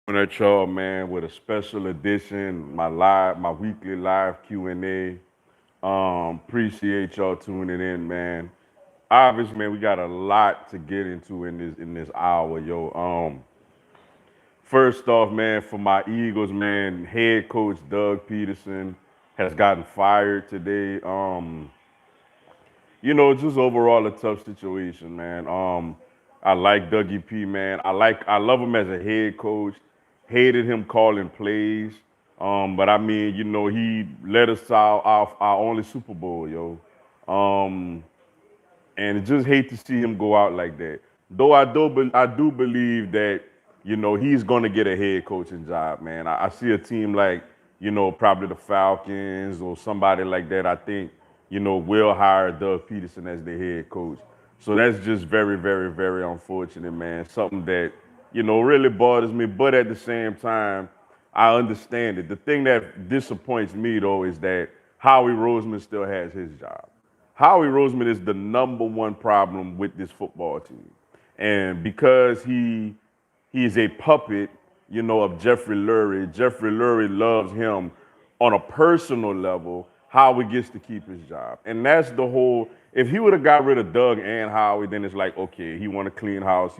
At y'all, man, with a special edition, my weekly live Q&A. Appreciate y'all tuning in, man. Obviously, man, we got a lot to get into in this hour, yo. First off, man, for my Eagles, man, head coach Doug Peterson has gotten fired today. Just overall a tough situation, man. I like Dougie P, man. I love him as a head coach. Hated him calling plays. But I mean, he led us to our only Super Bowl, yo. Um, and just hate to see him go out like that. Though I do believe that he's going to get a head coaching job, man. I see a team like probably the Falcons or somebody like that. I think will hire Doug Peterson as the head coach. So that's just very, very, very unfortunate, man. Something that really bothers me, but at the same time, I understand it. The thing that disappoints me though is that Howie Roseman still has his job. Howie Roseman is the number one problem with this football team. And because he's a puppet, of Jeffrey Lurie, Jeffrey Lurie loves him on a personal level. Howie gets to keep his job. And that's the whole if he would have got rid of Doug and Howie, then it's like, okay, he want a clean house,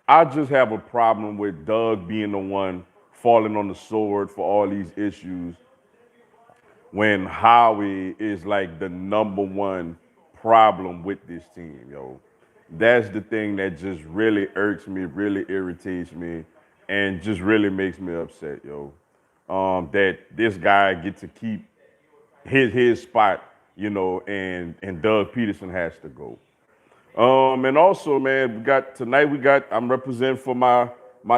I just have a problem with Doug being the one falling on the sword for all these issues when Howie is like the number one problem with this team, yo. That's the thing that just really irks me, really irritates me, and just really makes me upset, yo. That this guy gets to keep his spot, and Doug Peterson has to go. And also, man, I'm representing for my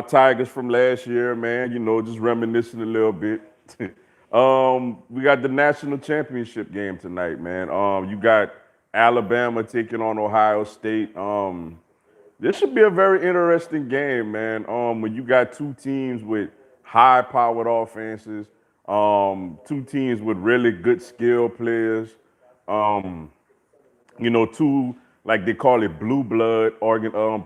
Tigers from last year, man. Just reminiscing a little bit. We got the national championship game tonight, man. You got Alabama taking on Ohio State. This should be a very interesting game, man. When you got two teams with high-powered offenses, two teams with really good skill players. Um, two like they call it blue blood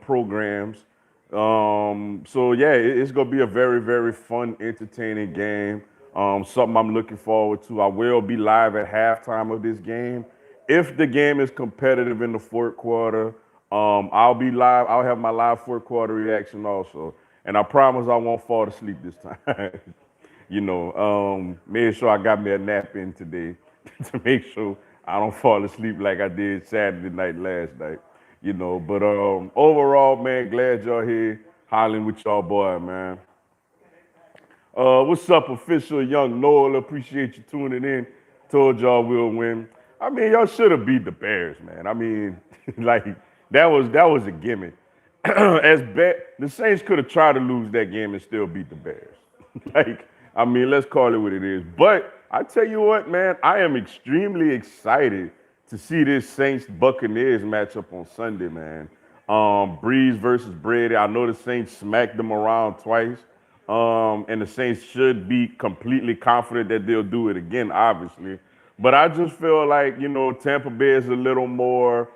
programs. So yeah, it's gonna be a very, very fun, entertaining game. Something I'm looking forward to. I will be live at halftime of this game. If the game is competitive in the fourth quarter, I'll be live. I'll have my live fourth quarter reaction also. And I promise I won't fall asleep this time. Made sure I got me a nap in today to make sure I don't fall asleep like I did Saturday night last night. But overall, man, glad y'all here hollering with y'all boy, man. What's up, official young Noel? Appreciate you tuning in. Told y'all we'll win. I mean, y'all should have beat the Bears, man. I mean, like that was a gimme. The Saints could have tried to lose that game and still beat the Bears. I mean, let's call it what it is. But I tell you what, man, I am extremely excited to see this Saints Buccaneers matchup on Sunday, man. Breeze versus Brady. I know the Saints smacked them around twice. And the Saints should be completely confident that they'll do it again, obviously. But I just feel like, Tampa Bay is a little more,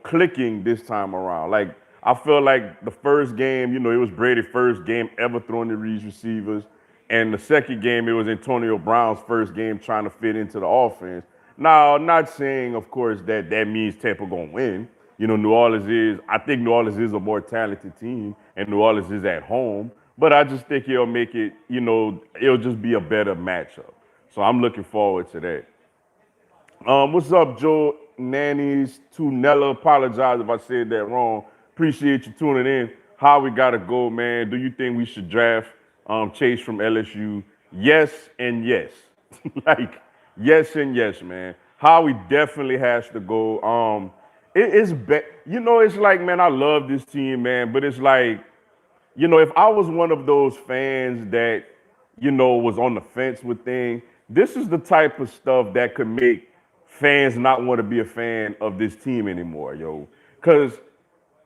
clicking this time around. Like, I feel like the first game, it was Brady's first game ever throwing to these receivers. And the second game, it was Antonio Brown's first game trying to fit into the offense. Now, not saying, of course, that means Tampa gonna win. I think New Orleans is a more talented team, and New Orleans is at home. But I just think it'll make it, it'll just be a better matchup. So I'm looking forward to that. What's up, Joe Nannies? Tunella, apologize if I said that wrong. Appreciate you tuning in. How we gotta go, man? Do you think we should draft Chase from LSU? Yes and yes. like yes and yes, man. Howie definitely has to go. It's like, man, I love this team, man, but it's like, if I was one of those fans that, was on the fence with things, this is the type of stuff that could make fans not want to be a fan of this team anymore, yo. Because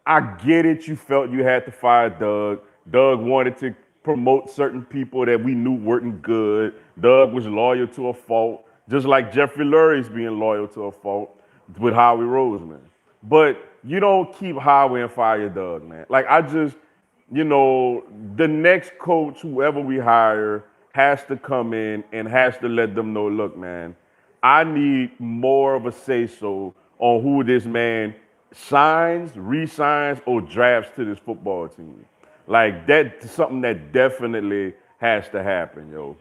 I get it, you felt you had to fire Doug. Doug wanted to promote certain people that we knew weren't good. Doug was loyal to a fault, just like Jeffrey Lurie's being loyal to a fault with Howie Roseman. But you don't keep Howie and fire Doug, man. Like, you know, the next coach, whoever we hire, has to come in and has to let them know, look, man, I need more of a say so on who this man signs, resigns, or drafts to this football team. Like that's something that definitely has to happen, yo.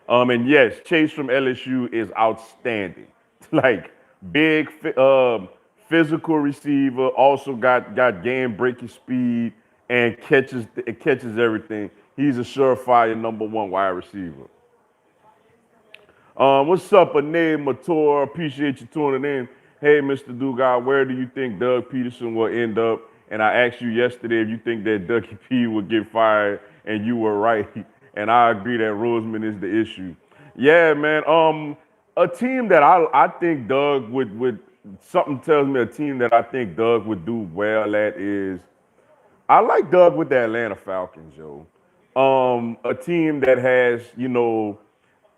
And yes, Chase from LSU is outstanding. Like big, physical receiver. Also got game breaking speed and catches everything. He's a surefire number one wide receiver. What's up, Ane Mator? Appreciate you tuning in. Hey, Mr. Dugas, where do you think Doug Peterson will end up? And I asked you yesterday if you think that Dougie P would get fired, and you were right. And I agree that Roseman is the issue. Yeah, man. A team that I think Doug would something tells me a team that I think Doug would do well at is I like Doug with the Atlanta Falcons, yo. A team that has,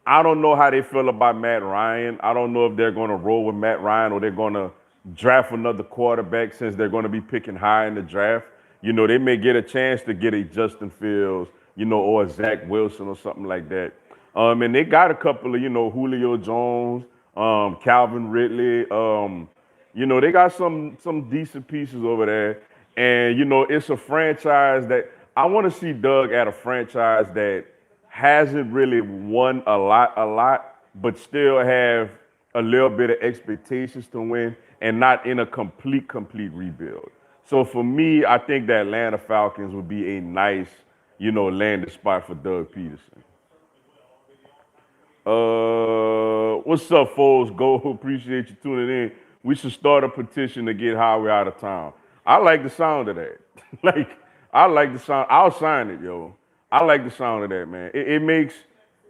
I don't know how they feel about Matt Ryan. I don't know if they're going to roll with Matt Ryan or they're going to draft another quarterback since they're going to be picking high in the draft. They may get a chance to get a Justin Fields, or a Zach Wilson or something like that. And they got a couple of, Julio Jones, Calvin Ridley. They got some decent pieces over there. And, it's a franchise that I want to see Doug at a franchise that hasn't really won a lot, but still have a little bit of expectations to win and not in a complete rebuild. So for me, I think the Atlanta Falcons would be a nice, landing spot for Doug Peterson. What's up, folks? Go, appreciate you tuning in. We should start a petition to get Howie out of town. I like the sound of that. Like, I like the sound. I'll sign it, yo. I like the sound of that, man. It makes,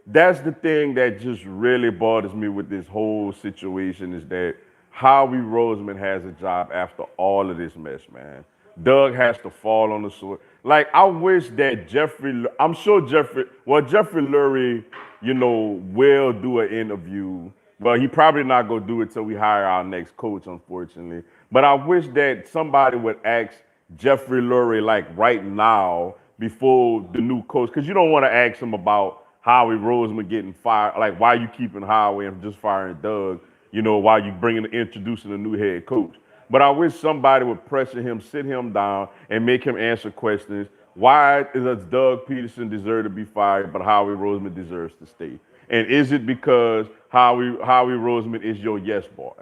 that's the thing that just really bothers me with this whole situation is that Howie Roseman has a job after all of this mess, man. Doug has to fall on the sword. Like, I wish that I'm sure Jeffrey Lurie, will do an interview. But he probably not going to do it till we hire our next coach, unfortunately. But I wish that somebody would ask Jeffrey Lurie, like, right now before the new coach, because you don't want to ask him about Howie Roseman getting fired. Like, why you keeping Howie and just firing Doug, while you introducing a new head coach. But I wish somebody would pressure him, sit him down, and make him answer questions. Why does Doug Peterson deserve to be fired, but Howie Roseman deserves to stay? And is it because Howie Roseman is your yes boy?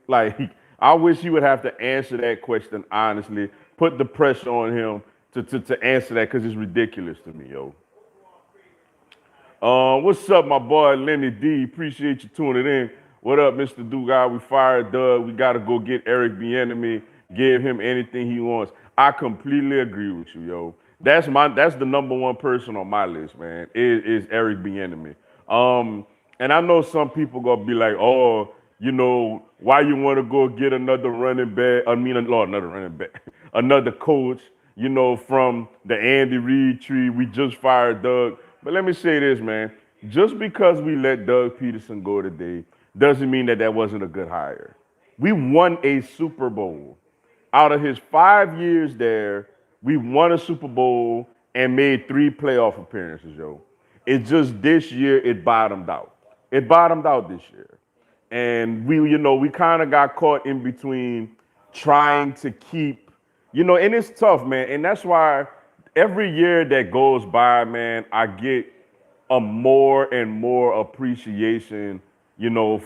Like, I wish he would have to answer that question honestly, put the pressure on him to answer that because it's ridiculous to me, yo. What's up, my boy Lenny D? Appreciate you tuning in. What up, Mr. Dugas? We fired Doug. We got to go get Eric Bieniemy, give him anything he wants. I completely agree with you, yo. That's the number one person on my list, man, is Eric Bieniemy. And I know some people gonna be like, oh, why you want to go get another running back? Another running back, another coach, from the Andy Reid tree. We just fired Doug. But let me say this, man. Just because we let Doug Peterson go today doesn't mean that wasn't a good hire. We won a Super Bowl. Out of his 5 years there, we won a Super Bowl and made 3 playoff appearances, yo. It's just this year it bottomed out. It bottomed out this year. And we kind of got caught in between trying to keep, and it's tough, man. And that's why every year that goes by, man, I get a more and more appreciation,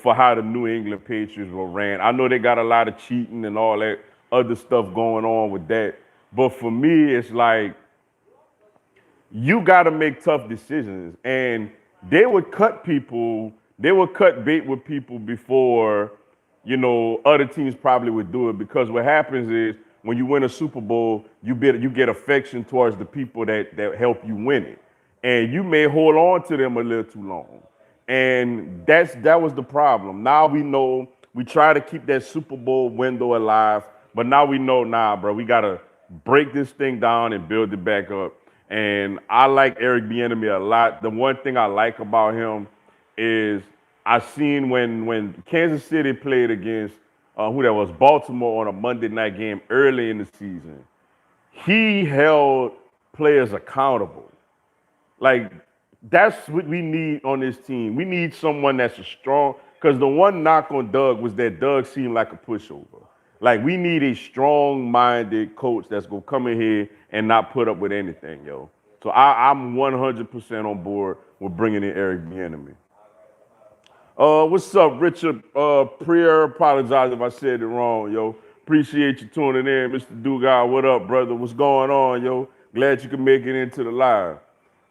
for how the New England Patriots were ran. I know they got a lot of cheating and all that other stuff going on with that. But for me, it's like, you got to make tough decisions. And they would cut bait with people before, other teams probably would do it. Because what happens is when you win a Super Bowl, you get affection towards the people that help you win it. And you may hold on to them a little too long. And that was the problem. Now we know we try to keep that Super Bowl window alive, but now we know, bro, we got to break this thing down and build it back up. And I like Eric Bieniemy a lot. The one thing I like about him is I seen when Kansas City played against who that was, Baltimore, on a Monday night game early in the season. He held players accountable. Like that's what we need on this team. We need someone that's a strong. Because the one knock on Doug was that Doug seemed like a pushover. Like we need a strong-minded coach that's gonna come in here and not put up with anything, yo. So I'm 100% on board with bringing in Eric Bieniemy. What's up, Richard? Prier, apologize if I said it wrong, yo. Appreciate you tuning in, Mr. Dugas. What up, brother? What's going on, yo? Glad you could make it into the live.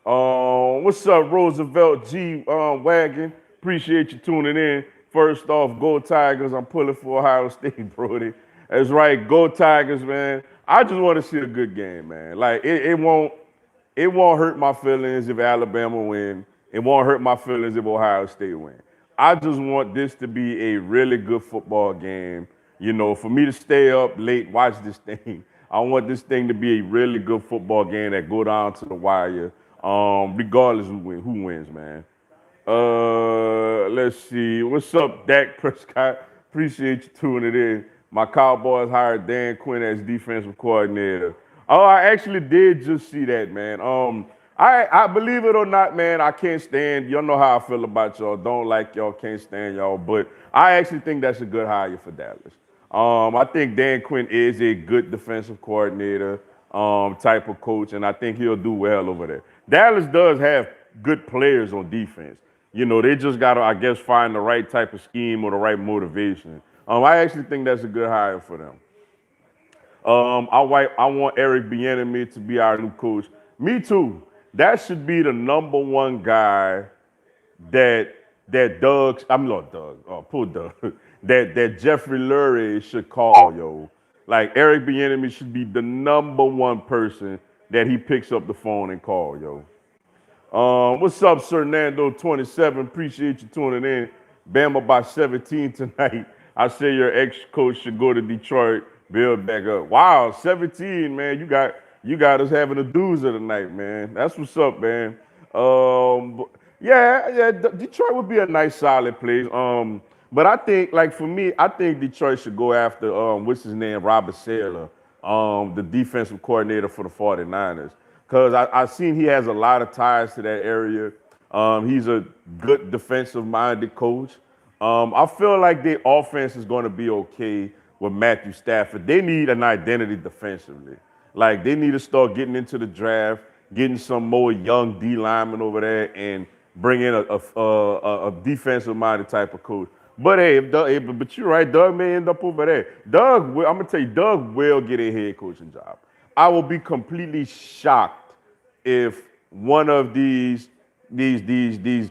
What's up, Roosevelt G Wagon? Appreciate you tuning in. First off, go Tigers. I'm pulling for Ohio State, Brody. That's right, go Tigers, man. I just want to see a good game, man. Like it won't hurt my feelings if Alabama win. It won't hurt my feelings if Ohio State win. I just want this to be a really good football game. You know, for me to stay up late, watch this thing. I want this thing to be a really good football game that go down to the wire, regardless who wins, man. Let's see. What's up, Dak Prescott? Appreciate you tuning in. My Cowboys hired Dan Quinn as defensive coordinator. Oh, I actually did just see that, man. I believe it or not, man, I can't stand. Y'all know how I feel about y'all. Don't like y'all, can't stand y'all. But I actually think that's a good hire for Dallas. I think Dan Quinn is a good defensive coordinator type of coach, and I think he'll do well over there. Dallas does have good players on defense. You know, they just got to, I guess, find the right type of scheme or the right motivation. I actually think that's a good hire for them. I want Eric Bieniemy to be our new coach. Me too. That should be the number one guy that Doug, I'm not Doug, poor Doug, that Jeffrey Lurie should call, yo. Like Eric Bieniemy should be the number one person that he picks up the phone and call, yo. What's up, Sir Nando27? Appreciate you tuning in. Bama by 17 tonight. I say your ex-coach should go to Detroit, build back up. Wow, 17, man. You got us having a doozer tonight, man. That's what's up, man. Yeah, Detroit would be a nice, solid place. But I think, like for me, I think Detroit should go after what's his name, Robert Saleh, the defensive coordinator for the 49ers. Because I seen he has a lot of ties to that area. He's a good defensive-minded coach. I feel like their offense is going to be okay with Matthew Stafford. They need an identity defensively. Like, they need to start getting into the draft, getting some more young D linemen over there, and bring in a defensive-minded type of coach. But hey, but you're right, Doug may end up over there. I'm gonna tell you, Doug will get a head coaching job. I will be completely shocked if one of these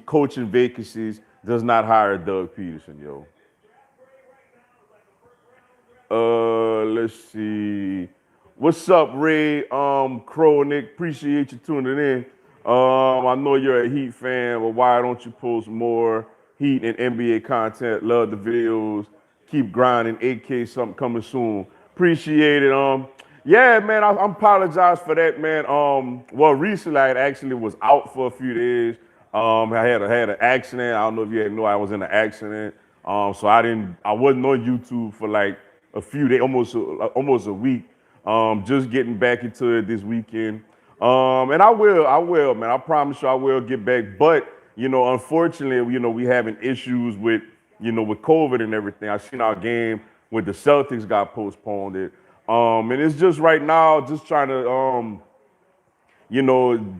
coaching vacancies does not hire Doug Peterson, yo. Let's see. What's up, Ray? Nick, appreciate you tuning in. I know you're a Heat fan, but why don't you post more Heat and NBA content? Love the videos. Keep grinding. 8K, something coming soon. Appreciate it. Yeah, man, I apologize for that, man. Well, recently I actually was out for a few days. I had an accident. I don't know if you know I was in an accident. So I wasn't on YouTube for like a few days, almost a week. Just getting back into it this weekend. And I will, man. I promise you I will get back. But, you know, unfortunately, you know, we having issues with COVID and everything. I seen our game with the Celtics got postponed. And it's just right now, just trying to,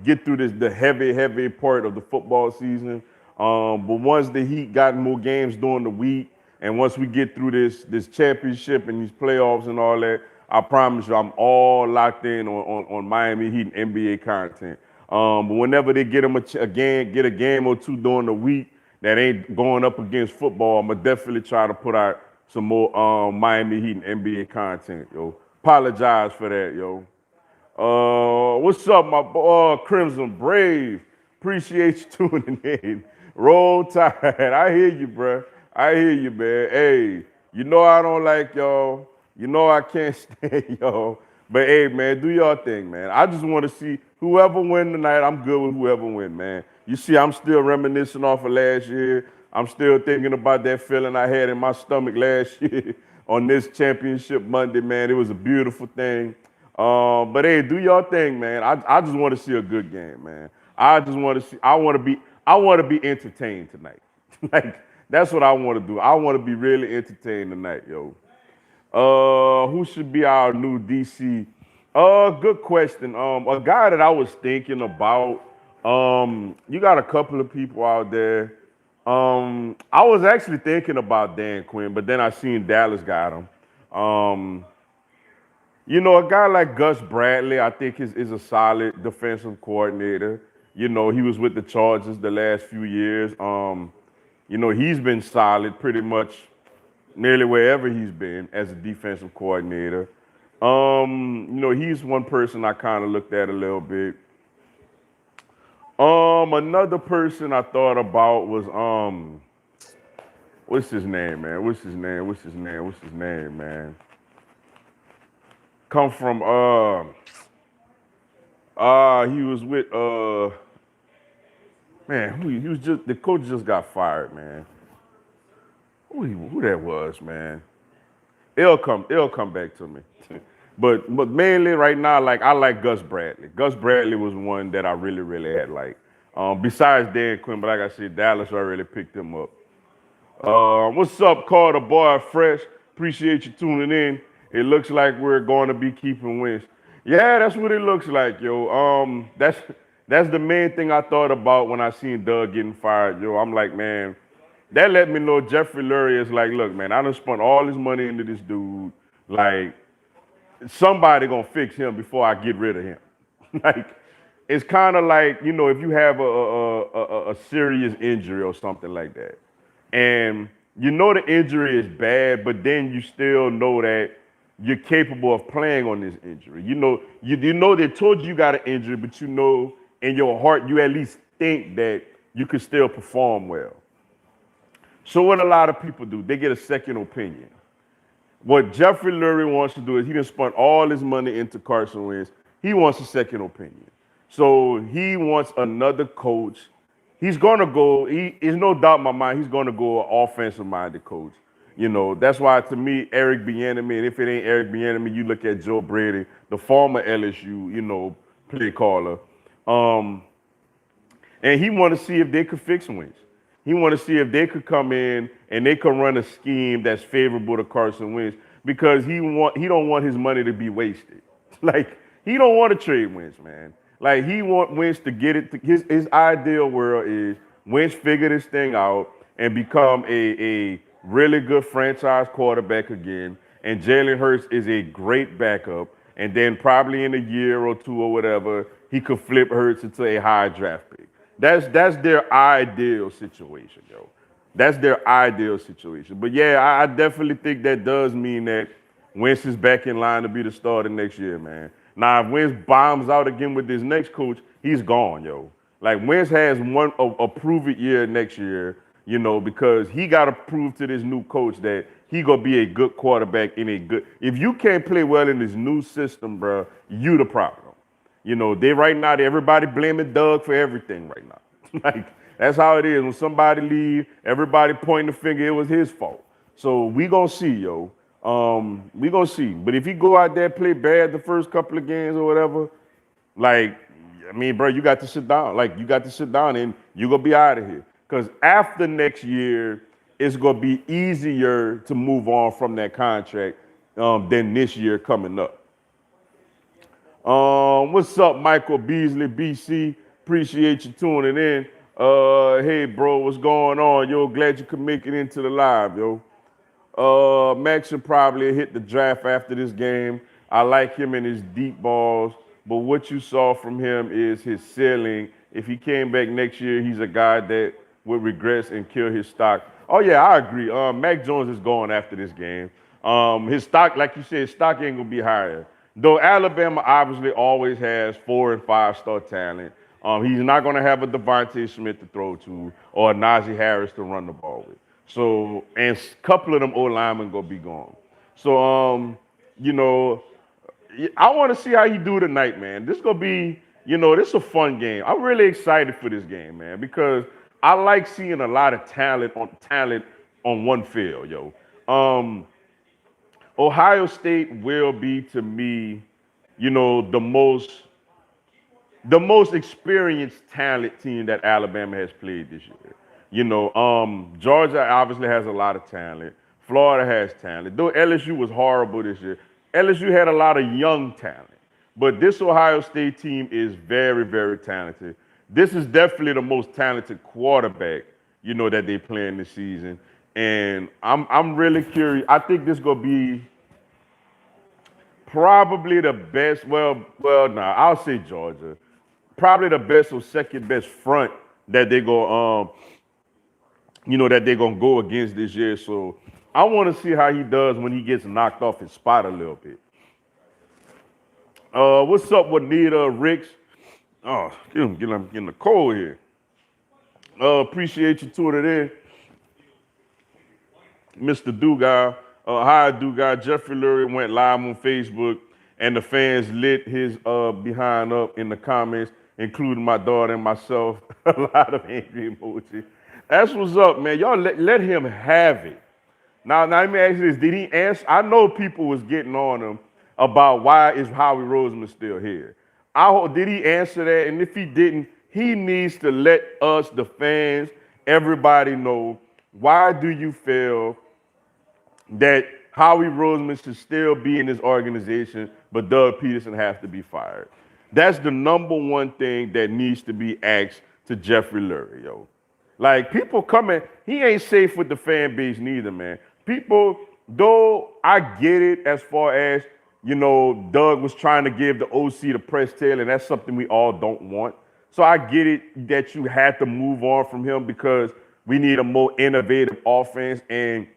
get through the heavy part of the football season. But once the Heat got more games during the week, and once we get through this championship and these playoffs and all that, I promise you, I'm all locked in on Miami Heat and NBA content. But whenever they get them a game or two during the week that ain't going up against football, I'm gonna definitely try to put out some more Miami Heat and NBA content, yo. Apologize for that, yo. What's up, my boy, Crimson Brave? Appreciate you tuning in. Roll Tide. I hear you, bro. I hear you, man. Hey, you know I don't like y'all. You know I can't stand y'all. But hey, man, do your thing, man. I just want to see whoever win tonight. I'm good with whoever win, man. You see, I'm still reminiscing off of last year. I'm still thinking about that feeling I had in my stomach last year on this championship Monday, man. It was a beautiful thing. But hey, do your thing, man. I just want to see a good game, man. I just want to see. I want to be entertained tonight. Like that's what I want to do. I want to be really entertained tonight, yo. Who should be our new DC? Good question. A guy that I was thinking about. You got a couple of people out there. I was actually thinking about Dan Quinn, but then I seen Dallas got him. Um, a guy like Gus Bradley, I think is a solid defensive coordinator. He was with the Chargers the last few years. He's been solid pretty much nearly wherever he's been as a defensive coordinator. He's one person I kind of looked at a little bit. Another person I thought about was what's his name, man? What's his name, man? Come from he was with man, he was just the coach just got fired, man. Who that was, man? It'll come back to me. But mainly right now, like I like Gus Bradley. Gus Bradley was one that I really had like. Besides Dan Quinn, but like I said, Dallas I really picked him up. What's up, Carter Boy Fresh? Appreciate you tuning in. It looks like we're going to be keeping wins. Yeah, that's what it looks like, yo. That's the main thing I thought about when I seen Doug getting fired, yo. I'm like, man, that let me know Jeffrey Lurie is like, look, man, I done spent all this money into this dude. Like, somebody gonna fix him before I get rid of him. Like, it's kind of like, if you have a serious injury or something like that, and the injury is bad, but then you still know that you're capable of playing on this injury. You know they told you got an injury, but in your heart you at least think that you could still perform well. So what a lot of people do, they get a second opinion. What Jeffrey Lurie wants to do is he done spent all his money into Carson Wentz. He wants a second opinion. So he wants another coach. He's gonna go. There's no doubt in my mind he's gonna go an offensive-minded coach. That's why to me Eric Bieniemy, and if it ain't Eric Bieniemy, you look at Joe Brady, the former LSU, play caller, and he want to see if they could fix Wentz. He want to see if they could come in and they could run a scheme that's favorable to Carson Wentz because he don't want his money to be wasted. Like he don't want to trade Wentz, man. Like he want Wentz to get it. His ideal world is Wentz figure this thing out and become a really good franchise quarterback again. And Jalen Hurts is a great backup. And then probably in a year or two or whatever, he could flip Hurts into a high draft pick. That's their ideal situation, yo. That's their ideal situation. But yeah, I definitely think that does mean that Wentz is back in line to be the starter next year, man. Now, if Wentz bombs out again with this next coach, he's gone, yo. Like Wentz has a prove-it year next year, because he got to prove to this new coach that he gonna be a good quarterback in a good. If you can't play well in this new system, bro, you the problem. They right now, everybody blaming Doug for everything right now. Like, that's how it is. When somebody leave, everybody pointing the finger, it was his fault. So we gonna see, yo. We gonna see. But if he go out there play bad the first couple of games or whatever, like, I mean, bro, you got to sit down. Like, you got to sit down and you gonna be out of here. Because after next year, it's gonna be easier to move on from that contract than this year coming up. What's up, Michael Beasley, BC? Appreciate you tuning in. Hey, bro, what's going on? Yo, glad you could make it into the live, yo. Max should probably hit the draft after this game. I like him and his deep balls, but what you saw from him is his ceiling. If he came back next year, he's a guy that would regress and kill his stock. Oh, yeah, I agree. Mac Jones is going after this game. His stock, like you said, his stock ain't going to be higher. Though Alabama obviously always has 4- and 5-star talent, he's not going to have a Devontae Smith to throw to or a Najee Harris to run the ball with. So, and a couple of them O-linemen going to be gone. So, I want to see how he do tonight, man. This going to be, this is a fun game. I'm really excited for this game, man, because I like seeing a lot of talent on one field, yo. Ohio State will be, to me, the most experienced talent team that Alabama has played this year. Georgia obviously has a lot of talent. Florida has talent. Though LSU was horrible this year, LSU had a lot of young talent. But this Ohio State team is very, very talented. This is definitely the most talented quarterback, that they play in this season. And I'm really curious. I think this gonna be probably the best. Nah, I'll say Georgia. Probably the best or second best front that they go that they're gonna go against this year. So I want to see how he does when he gets knocked off his spot a little bit. What's up with Nita Ricks? Oh, getting the cold here. Appreciate you tuning in, Mr. Dugas. Hi, Dugas. Jeffrey Lurie went live on Facebook, and the fans lit his behind up in the comments, including my daughter and myself. A lot of angry emoji. That's what's up, man. Y'all let him have it. Now let me ask you this: did he answer? I know people was getting on him about why is Howie Roseman still here. Did he answer that? And if he didn't, he needs to let us, the fans, everybody know, why do you feel that Howie Roseman should still be in this organization, but Doug Peterson has to be fired? That's the number one thing that needs to be asked to Jeffrey Lurie, yo. Like, people coming, he ain't safe with the fan base neither, man. People, though I get it as far as, Doug was trying to give the OC the press tail, and that's something we all don't want. So I get it that you had to move on from him because we need a more innovative offense, and,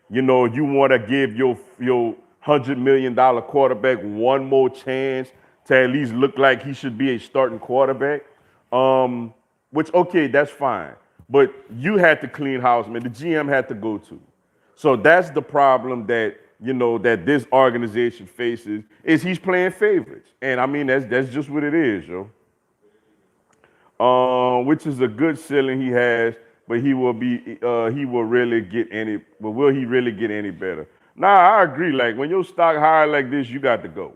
you want to give your $100 million quarterback one more chance to at least look like he should be a starting quarterback. Which, okay, that's fine. But you had to clean house, man. The GM had to go to. So that's the problem that, that this organization faces, is he's playing favorites. And I mean, that's just what it is, yo. Which is a good ceiling he has, but he will really get will he really get any better? Nah, I agree. Like, when your stock high like this, you got to go.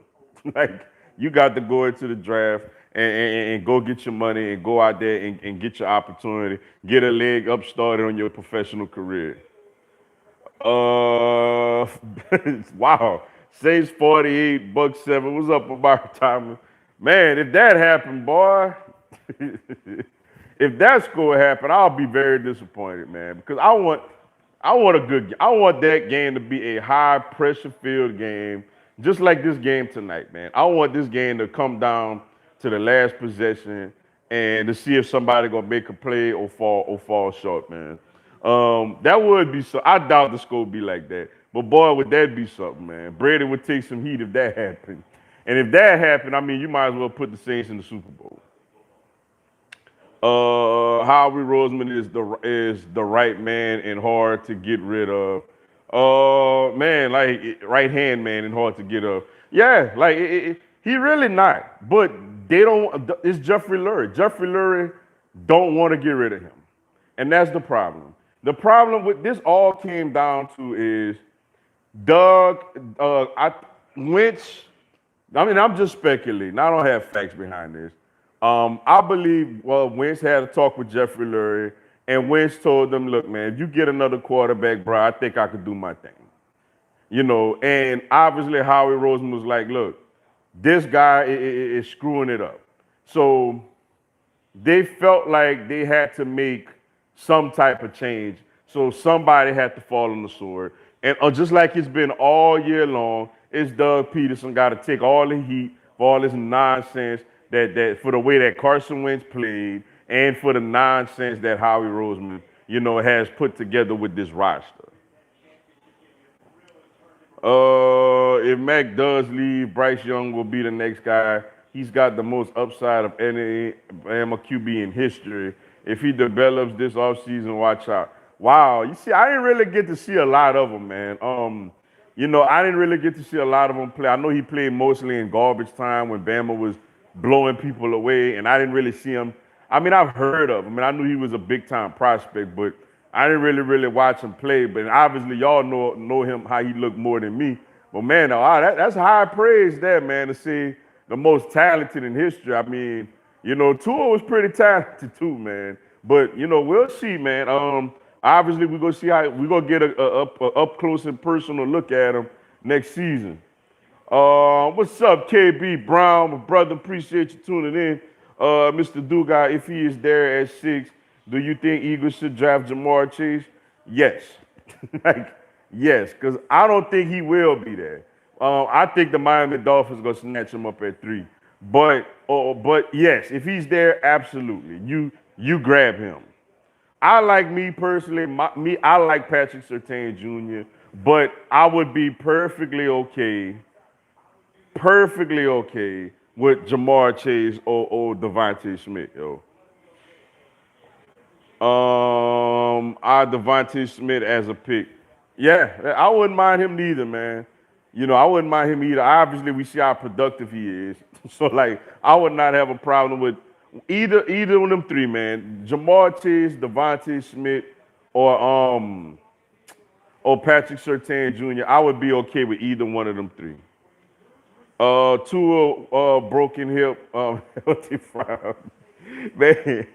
Like, you got to go into the draft and go get your money and go out there and get your opportunity, get a leg up started on your professional career. Wow. Saints 48, Bucks 7. What's up about Thomas? Man, if that happened, boy, if that's going to happen, I'll be very disappointed, man, because I want that game to be a high pressure field game, just like this game tonight, man. I want this game to come down to the last possession and to see if somebody gonna make a play or fall short, man. That would be so. I doubt the score would be like that, but boy, would that be something, man. Brady would take some heat if that happened, and if that happened, I mean, you might as well put the Saints in the Super Bowl. Howie Roseman is the right man and hard to get rid of. Man, like right hand man and hard to get of. Yeah, like he really not. But they don't. It's Jeffrey Lurie. Jeffrey Lurie don't want to get rid of him, and that's the problem. The problem with this all came down to is Doug. Wentz. I mean, I'm just speculating. I don't have facts behind this. I believe, Wentz had a talk with Jeffrey Lurie, and Wentz told them, look, man, if you get another quarterback, bro, I think I could do my thing. And obviously Howie Roseman was like, look, this guy is screwing it up. So they felt like they had to make some type of change. So somebody had to fall on the sword. And just like it's been all year long, it's Doug Peterson got to take all the heat for all this nonsense that for the way that Carson Wentz played and for the nonsense that Howie Roseman, has put together with this roster. If Mac does leave, Bryce Young will be the next guy. He's got the most upside of any Bama QB in history. If he develops this offseason, watch out. Wow, you see, I didn't really get to see a lot of him, man. I didn't really get to see a lot of him play. I know he played mostly in garbage time when Bama was blowing people away, and I didn't really see him. I mean, I've heard of him, and I knew he was a big-time prospect, but I didn't really watch him play. But obviously, y'all know him, how he looked more than me. But, man, that's high praise there, man, to see the most talented in history. I mean, Tua was pretty talented too, man. But we'll see, man. Obviously we're gonna see how we're gonna get a up close and personal look at him next season. What's up, KB Brown, my brother? Appreciate you tuning in. Mr. Dugai, if he is there at 6, do you think Eagles should draft Jamar Chase? Yes. like, yes, because I don't think he will be there. I think the Miami Dolphins are gonna snatch him up at 3. But yes, if he's there, absolutely. You grab him. I like me personally, I like Patrick Surtain Jr., but I would be perfectly okay with Jamar Chase or Devontae Smith, yo. I Devontae Smith as a pick. Yeah, I wouldn't mind him neither, man. I wouldn't mind him either. Obviously, we see how productive he is. So, like, I would not have a problem with either of them 3, man. Jamar Chase, Devontae Smith, or Patrick Surtain Jr. I would be okay with either one of them 3. Two broken hip, healthy Frown. Man,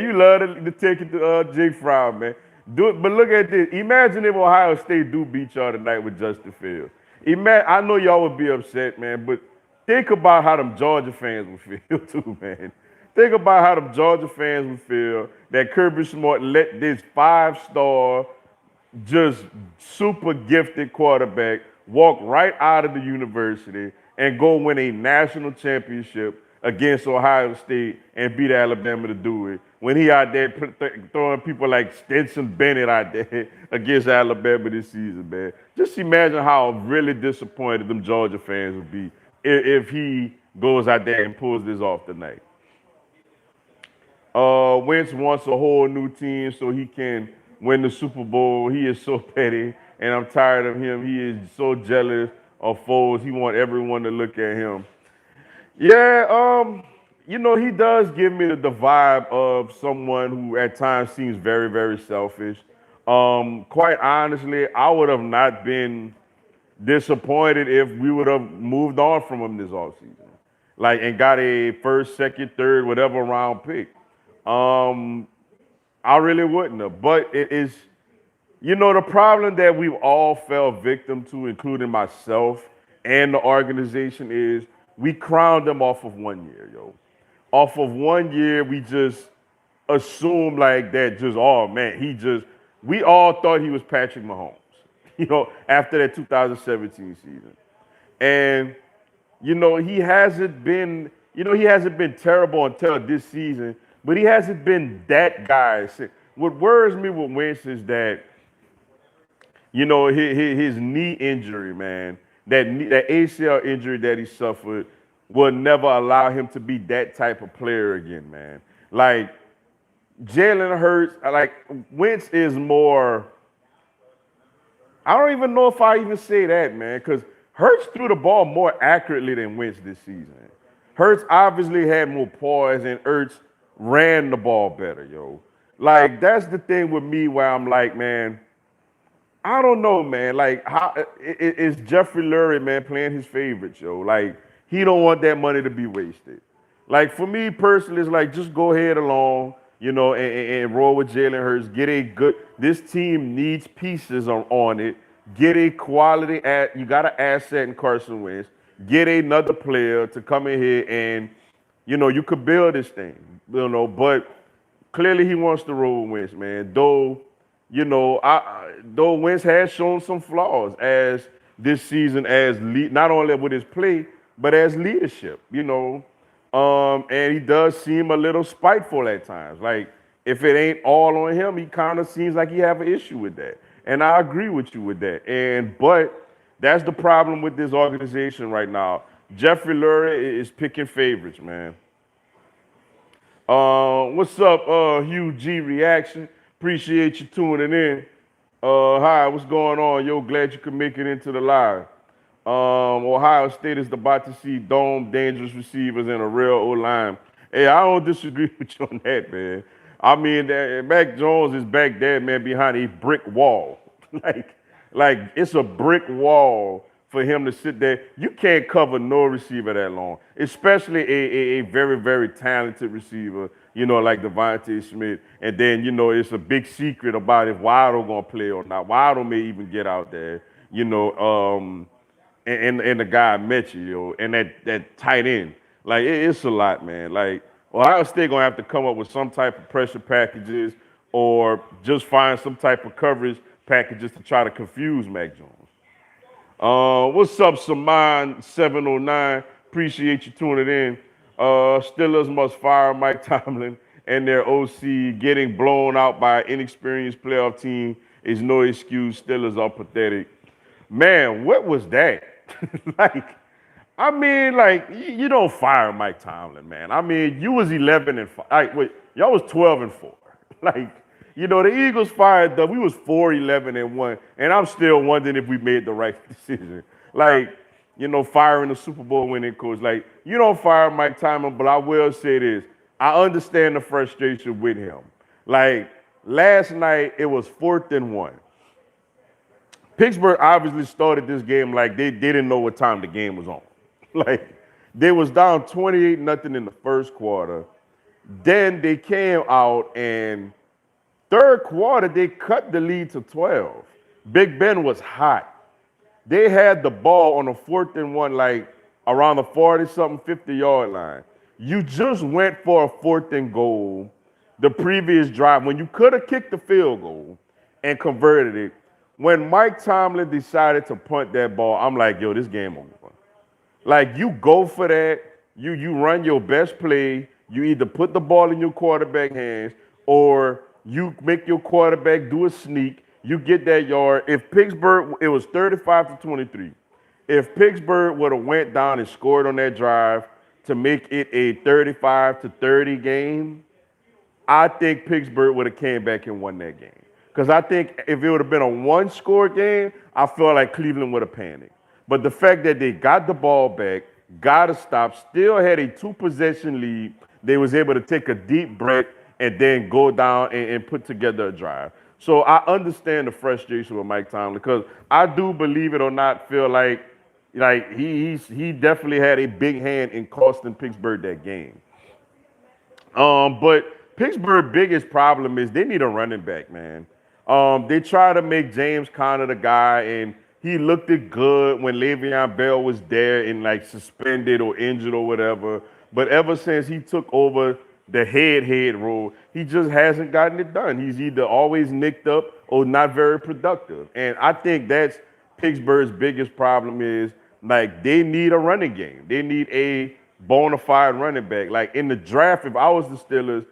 you love to take it to Jake Frown, man. But look at this. Imagine if Ohio State do beat y'all tonight with Justin Fields. I know y'all would be upset, man, but think about how them Georgia fans would feel too, man. Think about how them Georgia fans would feel that Kirby Smart let this 5-star, just super gifted quarterback walk right out of the university and go win a national championship against Ohio State and beat Alabama to do it. When he out there throwing people like Stetson Bennett out there against Alabama this season, man. Just imagine how really disappointed them Georgia fans would be if he goes out there and pulls this off tonight. Wentz wants a whole new team so he can win the Super Bowl. He is so petty, and I'm tired of him. He is so jealous of foes. He wants everyone to look at him. Yeah, he does give me the vibe of someone who at times seems very, very selfish. Quite honestly, I would have not been disappointed if we would have moved on from him this offseason. Like, and got a first, second, third, whatever round pick. I really wouldn't have. But it is, the problem that we've all fell victim to, including myself and the organization, is we crowned him off of 1 year, yo. Off of 1 year, we just assumed like that, oh man, we all thought he was Patrick Mahomes, after that 2017 season. And, he hasn't been terrible until this season, but he hasn't been that guy. What worries me with Wentz is that, his knee injury, man, that ACL injury that he suffered will never allow him to be that type of player again, man. Like, Jalen Hurts, like, Wentz is more, I don't even know if I even say that, man, because Hurts threw the ball more accurately than Wentz this season. Hurts obviously had more poise, and Hurts ran the ball better, yo. Like, that's the thing with me where I'm like, man, I don't know, man. Like, how is Jeffrey Lurie, man, playing his favorites, yo? Like, he don't want that money to be wasted. Like, for me personally, it's like, just go ahead along, and roll with Jalen Hurts. Get a good, this team needs pieces on it. Get a quality, you got an asset in Carson Wentz. Get another player to come in here and, you could build this thing, but clearly he wants to roll Wentz, man. Though Wentz has shown some flaws as this season, not only with his play, but as leadership, and he does seem a little spiteful at times. Like, if it ain't all on him, he kind of seems like he have an issue with that. And I agree with you with that. But that's the problem with this organization right now. Jeffrey Lurie is picking favorites, man. What's up, Hugh G Reaction? Appreciate you tuning in. Hi, what's going on? Yo, glad you could make it into the live. Ohio State is about to see dome dangerous receivers and a real O-line. Hey, I don't disagree with you on that, man. I mean, Mac Jones is back there, man, behind a brick wall. like it's a brick wall for him to sit there. You can't cover no receiver that long, especially a very, very talented receiver, like Devontae Smith. And then, it's a big secret about if Waddle going to play or not. Waddle may even get out there, and the guy I met and that tight end. Like, it's a lot, man. Like, Ohio State going to have to come up with some type of pressure packages or just find some type of coverage packages to try to confuse Mac Jones. What's up, Saman 709? Appreciate you tuning in. Steelers must fire Mike Tomlin and their OC. Getting blown out by an inexperienced playoff team is no excuse. Steelers are pathetic. Man, what was that? You don't fire Mike Tomlin, man. I mean, you was 11-5. Wait, y'all was 12-4. The Eagles fired them. We was 4-11-1, and I'm still wondering if we made the right decision. Firing the Super Bowl winning coach. You don't fire Mike Tomlin, but I will say this. I understand the frustration with him. Last night, it was 4th and 1. Pittsburgh obviously started this game like they didn't know what time the game was on. They was down 28-0 in the first quarter. Then they came out and third quarter, they cut the lead to 12. Big Ben was hot. They had the ball on a 4th and 1, around the 40-something, 50-yard line. You just went for a 4th and goal the previous drive when you could have kicked the field goal and converted it. When Mike Tomlin decided to punt that ball, I'm like, yo, this game over. You go for that. You run your best play. You either put the ball in your quarterback hands or you make your quarterback do a sneak. You get that yard. If Pittsburgh, it was 35-23. If Pittsburgh would have went down and scored on that drive to make it a 35-30 game, I think Pittsburgh would have came back and won that game. Because I think if it would have been a one-score game, I feel like Cleveland would have panicked. But the fact that they got the ball back, got a stop, still had a 2-possession lead, they was able to take a deep breath and then go down and put together a drive. So I understand the frustration with Mike Tomlin because I do, believe it or not, feel like he definitely had a big hand in costing Pittsburgh that game. But Pittsburgh's biggest problem is they need a running back, man. They try to make James Conner the guy, and he looked it good when Le'Veon Bell was there and suspended or injured or whatever. But ever since he took over the head role, he just hasn't gotten it done. He's either always nicked up or not very productive. And I think that's Pittsburgh's biggest problem is they need a running game. They need a bona fide running back. In the draft, if I was the Steelers,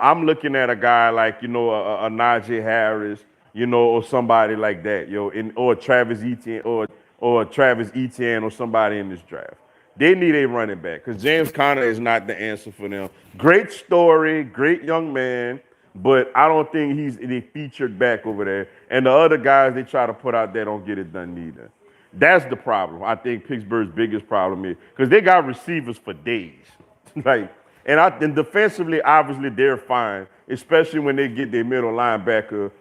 I'm looking at a guy a Najee Harris, or somebody like that, or Travis Etienne or Travis Etienne or somebody in this draft. They need a running back because James Conner is not the answer for them. Great story, great young man, but I don't think he's a featured back over there. And the other guys they try to put out there don't get it done neither. That's the problem. I think Pittsburgh's biggest problem is because they got receivers for days. And defensively, obviously, they're fine, especially when they get their middle linebacker,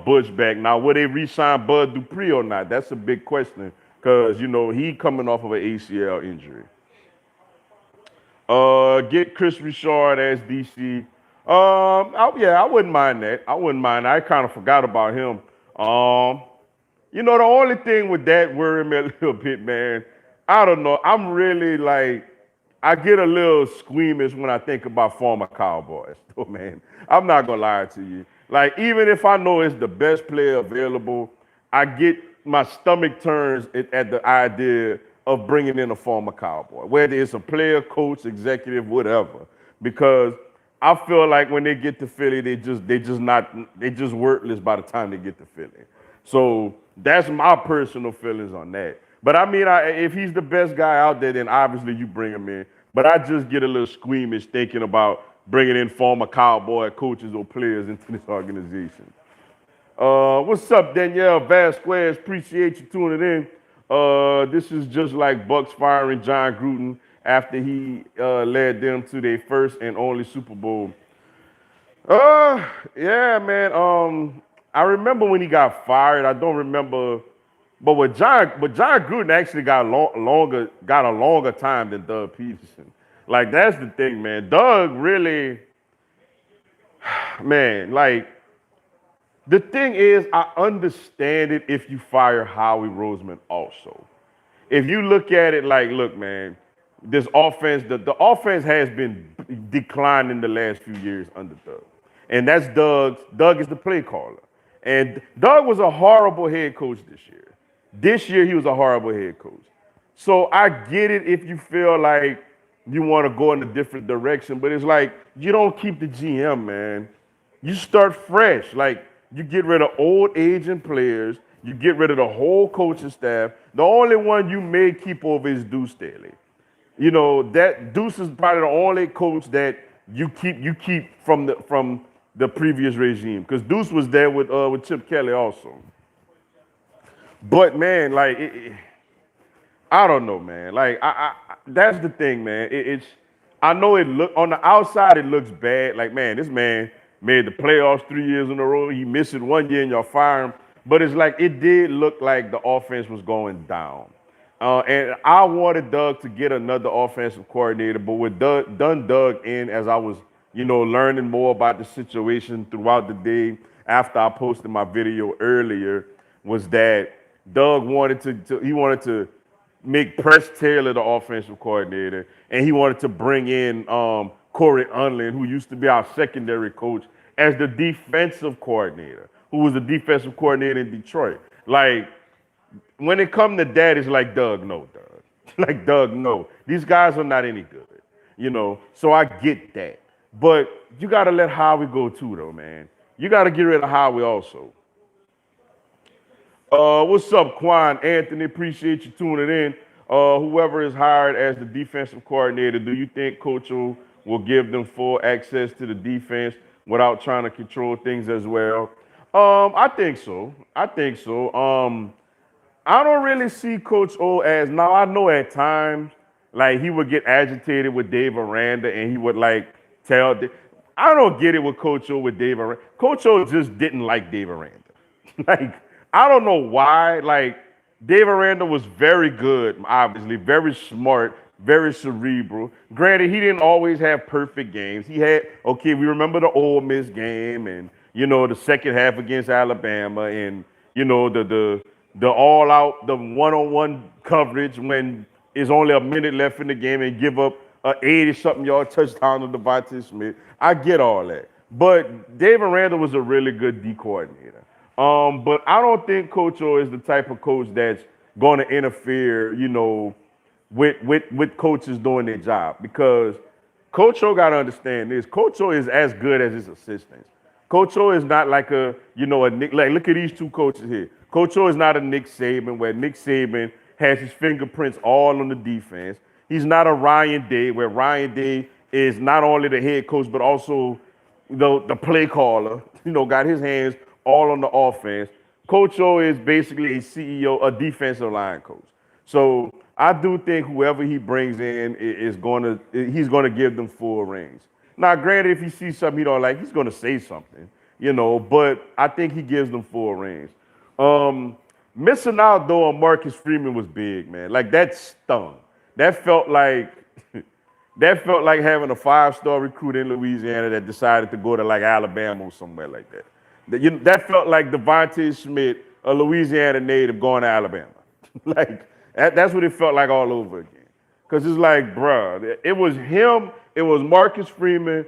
Bush back. Now, will they re-sign Bud Dupree or not? That's a big question because, he coming off of an ACL injury. Get Chris Richard as DC. I wouldn't mind that. I kind of forgot about him. The only thing with that worrying me a little bit, man, I don't know. I'm really I get a little squeamish when I think about former Cowboys. Oh, man, I'm not going to lie to you. Even if I know it's the best player available, my stomach turns at the idea of bringing in a former Cowboy, whether it's a player, coach, executive, whatever. Because I feel like when they get to Philly, they just worthless by the time they get to Philly. So that's my personal feelings on that. But I mean, if he's the best guy out there, then obviously you bring him in. But I just get a little squeamish thinking about bringing in former Cowboy coaches or players into this organization. What's up, Danielle Vasquez? Appreciate you tuning in. This is just like Bucks firing John Gruden after he led them to their first and only Super Bowl. Yeah, man. I remember when he got fired. I don't remember But John Gruden actually got a longer time than Doug Peterson. Like that's the thing, man. Doug really, man, like the thing is, I understand it if you fire Howie Roseman also. If you look at it like, look, man, this offense, the offense has been declining the last few years under Doug. And that's Doug's. Doug is the play caller. And Doug was a horrible head coach this year. This year, he was a horrible head coach. So I get it if you feel like you want to go in a different direction, but it's like you don't keep the GM, man. You start fresh. Like you get rid of old aging players, you get rid of the whole coaching staff. The only one you may keep over is Deuce Staley. You know that Deuce is probably the only coach that you keep from the previous regime because Deuce was there with Chip Kelly also. But man, like I don't know, man. Like that's the thing, man. It's I know it look on the outside it looks bad. Like man, this man made the playoffs 3 years in a row. He missed it 1 year and y'all fire him. But it's like it did look like the offense was going down. And I wanted Doug to get another offensive coordinator, but with Doug in, as I was, learning more about the situation throughout the day after I posted my video earlier, was that Doug wanted to make Press Taylor the offensive coordinator, and he wanted to bring in Corey Unlin, who used to be our secondary coach, as the defensive coordinator, who was the defensive coordinator in Detroit. Like, when it comes to that, it's like, Doug, no, Doug. Like, Doug, no. These guys are not any good, So I get that. But you got to let Howie go too, though, man. You got to get rid of Howie also. What's up, Quan? Anthony, appreciate you tuning in. Whoever is hired as the defensive coordinator, do you think Coach O will give them full access to the defense without trying to control things as well? I think so. I don't really see Coach O as now. I know at times, like he would get agitated with Dave Aranda, and he would like tell. I don't get it with Coach O with Dave Aranda. Coach O just didn't like Dave Aranda. Like I don't know why. Like Dave Aranda was very good, obviously very smart, very cerebral. Granted, he didn't always have perfect games. He had we remember the Ole Miss game, and the second half against Alabama, and the all out, the one-on-one coverage when there's only a minute left in the game and give up a 80-something yard touchdown to Devontae Smith. I get all that. But Dave Aranda was a really good D coordinator. But I don't think Coach O is the type of coach that's going to interfere, with coaches doing their job. Because Coach O got to understand this. Coach O is as good as his assistants. Coach O is not like a Nick. Like, look at these two coaches here. Coach O is not a Nick Saban, where Nick Saban has his fingerprints all on the defense. He's not a Ryan Day, where Ryan Day is not only the head coach, but also the play caller, got his hands all on the offense. Coach O is basically a CEO, a defensive line coach. So I do think whoever he brings in he's going to give them full reins. Now, granted, if he sees something he don't like, he's going to say something, but I think he gives them full reins. Missing out, though, on Marcus Freeman was big, man. Like, that stung. That felt like having a 5-star recruit in Louisiana that decided to go to, like, Alabama or somewhere like that. That felt like Devontae Smith, a Louisiana native, going to Alabama. Like, that's what it felt like all over again. Because it's like, bruh, it was him, it was Marcus Freeman,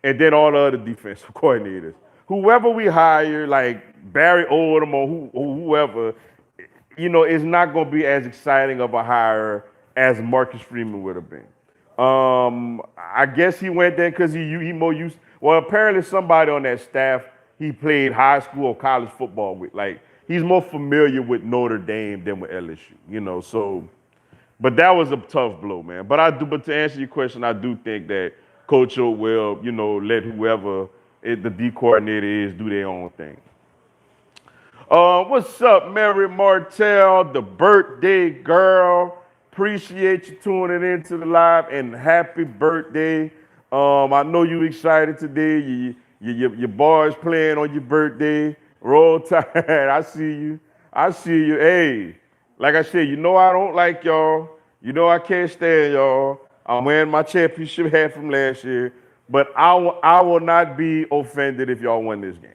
and then all the other defensive coordinators. Whoever we hire, like Barry Odom or whoever, is not going to be as exciting of a hire as Marcus Freeman would have been. I guess he went there because he more used. Well, apparently somebody on that staff he played high school or college football with. Like he's more familiar with Notre Dame than with LSU. So. But that was a tough blow, man. But to answer your question, I do think that Coach O will, let whoever the D coordinator is do their own thing. What's up, Mary Martell, the birthday girl? Appreciate you tuning into the live and happy birthday. I know you excited today. Your boys playing on your birthday. Roll Tide, I see you. I see you. Hey, like I said, you know I don't like y'all. You know I can't stand y'all. I'm wearing my championship hat from last year, but I will not be offended if y'all win this game.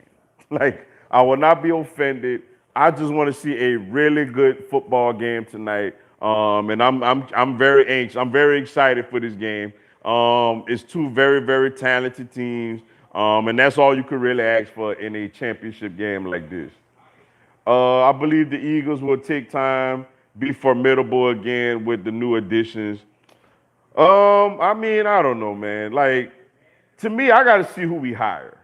Like I will not be offended. I just want to see a really good football game tonight. And I'm very anxious. I'm very excited for this game. It's two very very talented teams, and that's all you could really ask for in a championship game like this. I believe the Eagles will take time, be formidable again with the new additions. I mean, I don't know, man. Like, to me, I got to see who we hire.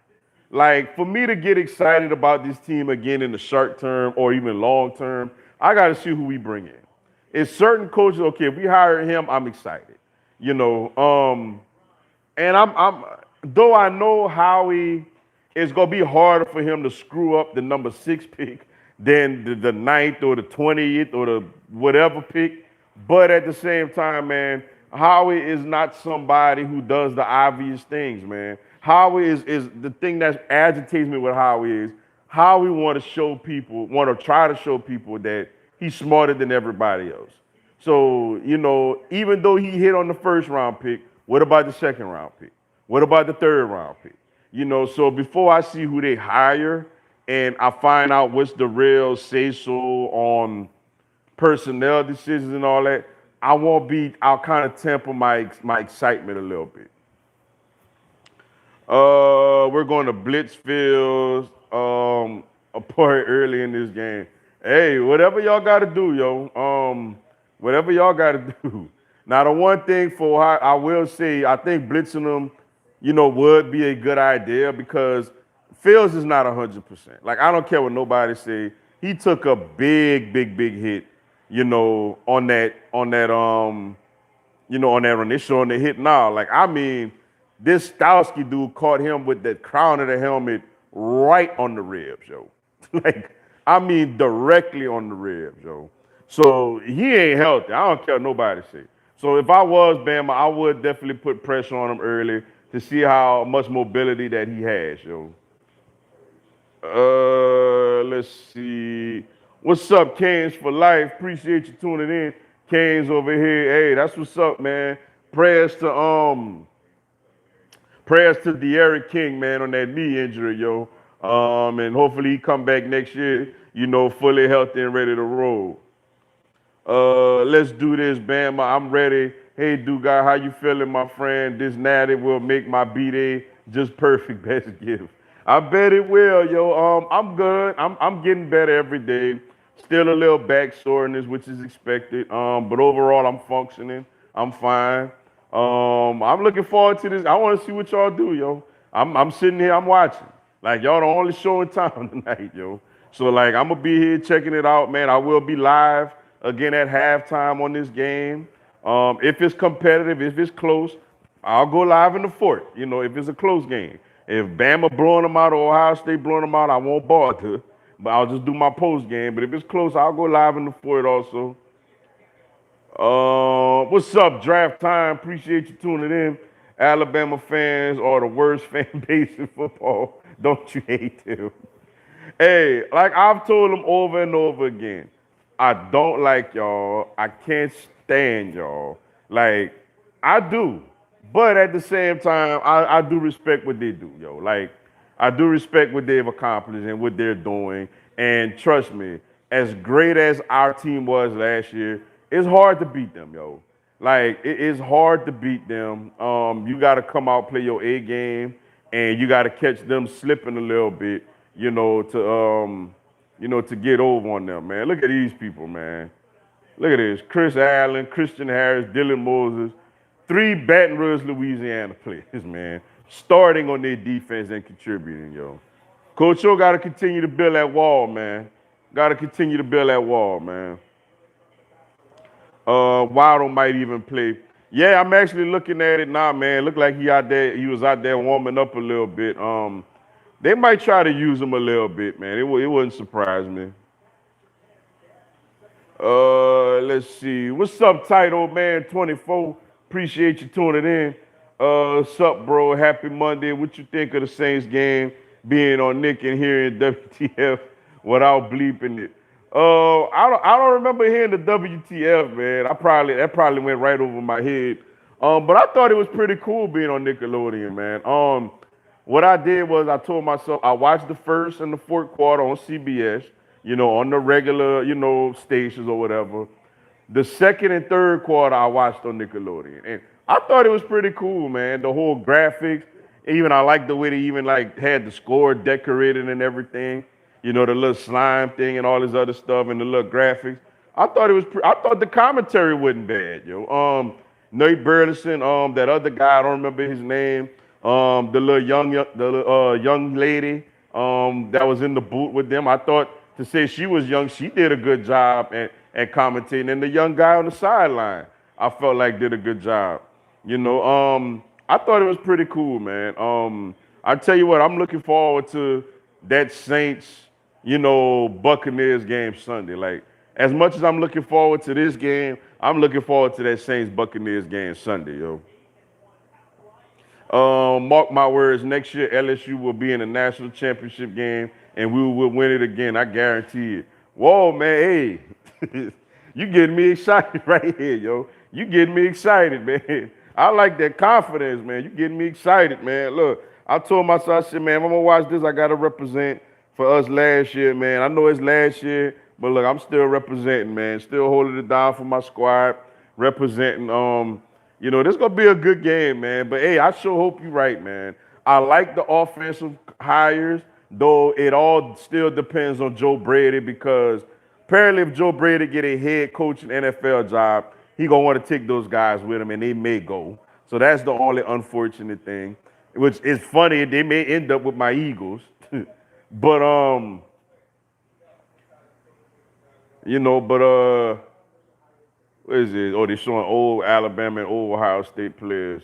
Like, for me to get excited about this team again in the short term or even long term, I got to see who we bring in. It's certain coaches, okay, if we hire him, I'm excited. You know, and I'm though I know Howie, it's gonna be harder for him to screw up the number 6 pick than the ninth or the 20th or the whatever pick. But at the same time, man, Howie is not somebody who does the obvious things, man. Howie is the thing that agitates me with Howie is Howie want to try to show people that he's smarter than everybody else. So, even though he hit on the first round pick, what about the second round pick? What about the third round pick? So before I see who they hire and I find out what's the real say so on personnel decisions and all that, I'll kind of temper my excitement a little bit. We're going to Blitzfield apart early in this game. Hey, whatever y'all got to do, yo. Whatever y'all got to do. Now, the one thing I will say, I think blitzing them, would be a good idea because Fields is not 100%. Like I don't care what nobody say. He took a big, big, big hit, on that run. They showing the hit now. Like, I mean, this Stowski dude caught him with the crown of the helmet right on the ribs, yo. Like, I mean, directly on the ribs, yo. So he ain't healthy. I don't care what nobody say. So if I was Bama, I would definitely put pressure on him early to see how much mobility that he has, yo. Let's see. What's up, Canes for life? Appreciate you tuning in. Canes over here. Hey, that's what's up, man. Prayers to De'Aaron King, man, on that knee injury, yo. And hopefully he come back next year, fully healthy and ready to roll. Let's do this, Bama. I'm ready. Hey, Dugai, how you feeling, my friend? This natty will make my B-Day just perfect. Best gift. I bet it will, yo. I'm good. I'm getting better every day. Still a little back soreness, which is expected. But overall, I'm functioning. I'm fine. I'm looking forward to this. I want to see what y'all do, yo. I'm sitting here. I'm watching. Like y'all the only show in town tonight, yo. So like I'm gonna be here checking it out, man. I will be live again at halftime on this game. If it's competitive, if it's close, I'll go live in the fourth. If it's a close game. If Bama blowing them out or Ohio State blowing them out, I won't bother. But I'll just do my post game. But if it's close, I'll go live in the fourth also. What's up, Draft Time? Appreciate you tuning in. Alabama fans are the worst fan base in football. Don't you hate them? Hey, like I've told them over and over again, I don't like y'all. I can't stand y'all. Like, I do. But at the same time, I do respect what they do, yo. Like, I do respect what they've accomplished and what they're doing. And trust me, as great as our team was last year, it's hard to beat them, yo. Like, it is hard to beat them. You got to come out, play your A game, and you got to catch them slipping a little bit, to get over on them, man. Look at these people, man. Look at this. Chris Allen, Christian Harris, Dylan Moses, 3 Baton Rouge, Louisiana players, man, starting on their defense and contributing, yo. Coach O got to continue to build that wall, man. Got to continue to build that wall, man. Waddle might even play. Yeah, I'm actually looking at it now, man. Look like he was out there warming up a little bit. They might try to use him a little bit, man. It wouldn't surprise me. Let's see. What's up, tight old man 24? Appreciate you tuning in. What's up, bro? Happy Monday. What you think of the Saints game being on Nick and here in WTF without bleeping it? I don't remember hearing the WTF, man. That probably went right over my head. But I thought it was pretty cool being on Nickelodeon, man. What I did was I told myself I watched the first and the fourth quarter on CBS, on the regular, stations or whatever. The second and third quarter I watched on Nickelodeon, and I thought it was pretty cool, man. The whole graphics, even I liked the way they even like had the score decorated and everything. The little slime thing and all this other stuff and the little graphics. I thought it was. I thought the commentary wasn't bad, yo. Nate Burleson, that other guy, I don't remember his name. The little young lady, that was in the booth with them. I thought to say she was young, she did a good job at commentating, and the young guy on the sideline, I felt like did a good job. I thought it was pretty cool, man. I tell you what, I'm looking forward to that Saints, Buccaneers game Sunday. Like, as much as I'm looking forward to this game, I'm looking forward to that Saints Buccaneers game Sunday, yo. Mark my words, next year LSU will be in the national championship game and we will win it again. I guarantee it. Whoa, man, hey, you getting me excited right here, yo. You getting me excited, man. I like that confidence, man. You getting me excited, man. Look, I told myself, I said, man, if I'm gonna watch this, I gotta represent for us last year, man. I know it's last year, but look, I'm still representing, man. Still holding it down for my squad, representing. This gonna be a good game, man. But hey, I sure hope you're right, man. I like the offensive hires, though it all still depends on Joe Brady because apparently if Joe Brady get a head coaching NFL job, he gonna want to take those guys with him, and they may go. So that's the only unfortunate thing, which is funny. They may end up with my Eagles, but what is it? Oh, they're showing old Alabama and old Ohio State players.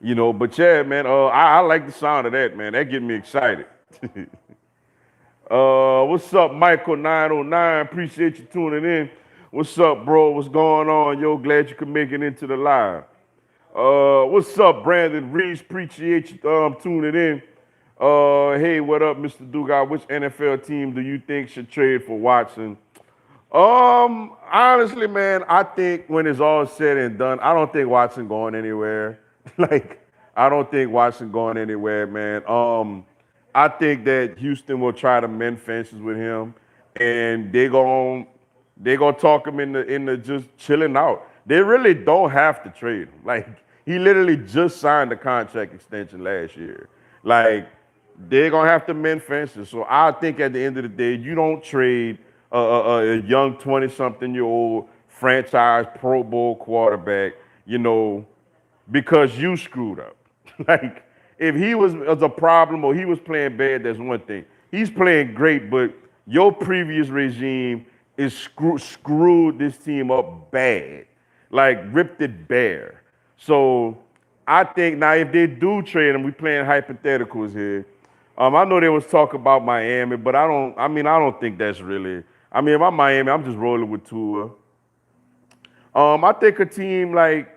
But yeah, man, I like the sound of that, man. That get me excited. What's up, Michael 909? Appreciate you tuning in. What's up, bro? What's going on? Yo, glad you could make it into the live. What's up, Brandon Reese? Appreciate you tuning in. Hey, what up, Mr. Dugas? Which NFL team do you think should trade for Watson? Honestly, man, I think when it's all said and done, I don't think Watson going anywhere. I don't think Watson going anywhere, man. I think that Houston will try to mend fences with him, and they're gonna talk him into just chilling out. They really don't have to trade him. Like, he literally just signed a contract extension last year. Like, they're gonna have to mend fences. So I think at the end of the day, you don't trade a young 20-something-year-old franchise Pro Bowl quarterback, because you screwed up. Like, if he was a problem or he was playing bad, that's one thing. He's playing great, but your previous regime is screwed this team up bad, like ripped it bare. So I think now if they do trade him, we playing hypotheticals here. I know there was talk about Miami, but I don't think that's really. If I'm Miami, I'm just rolling with Tua. I think a team like,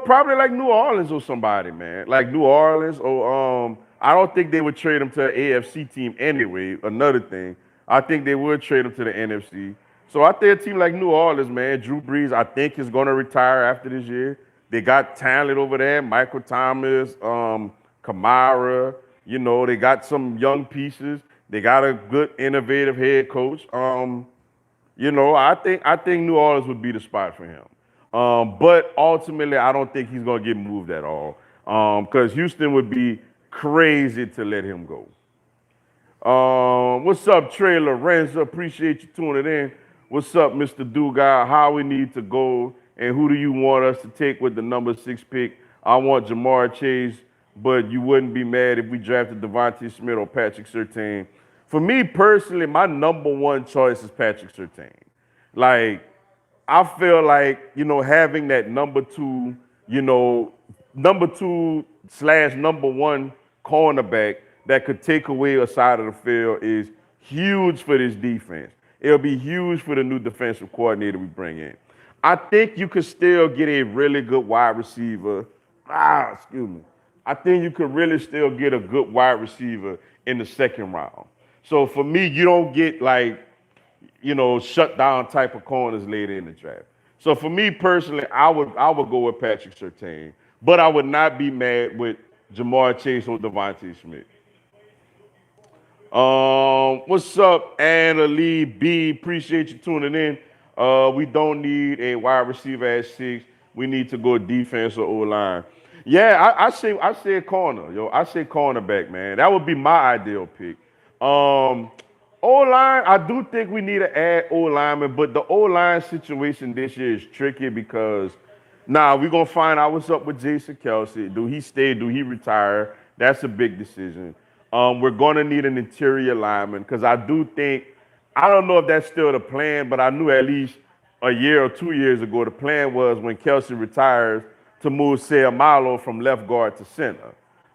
probably like New Orleans or somebody, man. Like New Orleans or I don't think they would trade him to an AFC team anyway. Another thing, I think they would trade him to the NFC. So I think a team like New Orleans, man, Drew Brees, I think is going to retire after this year. They got talent over there, Michael Thomas, Kamara. They got some young pieces. They got a good, innovative head coach. I think New Orleans would be the spot for him. But ultimately, I don't think he's going to get moved at all. Because Houston would be crazy to let him go. What's up, Trey Lorenzo? Appreciate you tuning in. What's up, Mr. Dugas? How we need to go, and who do you want us to take with the number 6 pick? I want Jamar Chase, but you wouldn't be mad if we drafted Devontae Smith or Patrick Surtain. For me personally, my number one choice is Patrick Surtain. Like, I feel like, having that number 2, number 2/number 1 cornerback that could take away a side of the field is huge for this defense. It'll be huge for the new defensive coordinator we bring in. I think you could still get a really good wide receiver. I think you could really still get a good wide receiver in the second round. So for me, you don't get like, shut down type of corners later in the draft. So for me personally, I would go with Patrick Surtain, but I would not be mad with Jamar Chase or Devontae Smith. What's up, Anna Lee B? Appreciate you tuning in. We don't need a wide receiver at 6. We need to go defense or O line. Yeah, I say corner, yo. I say cornerback, man. That would be my ideal pick. Um, O line, I do think we need to add O lineman, but the O line situation this year is tricky because now we're gonna find out what's up with Jason Kelsey. Do he stay? Do he retire? That's a big decision. We're gonna need an interior lineman because I do think I don't know if that's still the plan, but I knew at least a year or 2 years ago the plan was when Kelsey retires to move Malo from left guard to center.